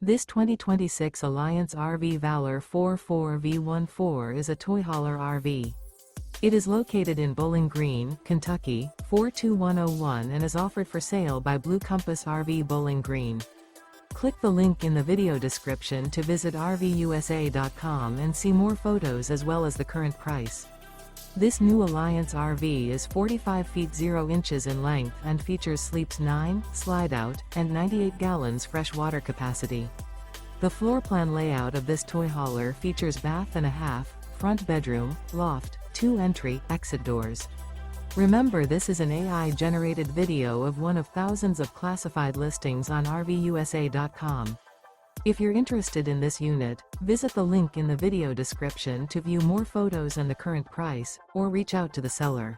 This 2026 Alliance RV Valor 44V14 is a toy hauler RV. It is located in Bowling Green, Kentucky, 42101 and is offered for sale by Blue Compass RV Bowling Green. Click the link in the video description to visit RVUSA.com and see more photos as well as the current price. This new Alliance RV is 45 feet 0 inches in length and features sleeps 9, Slideout, and 98 gallons fresh water capacity. The floor plan layout of this toy hauler features bath and a half, front bedroom, loft, 2 entry, exit doors. Remember, this is an AI-generated video of one of thousands of classified listings on RVUSA.com. If you're interested in this unit, visit the link in the video description to view more photos and the current price, or reach out to the seller.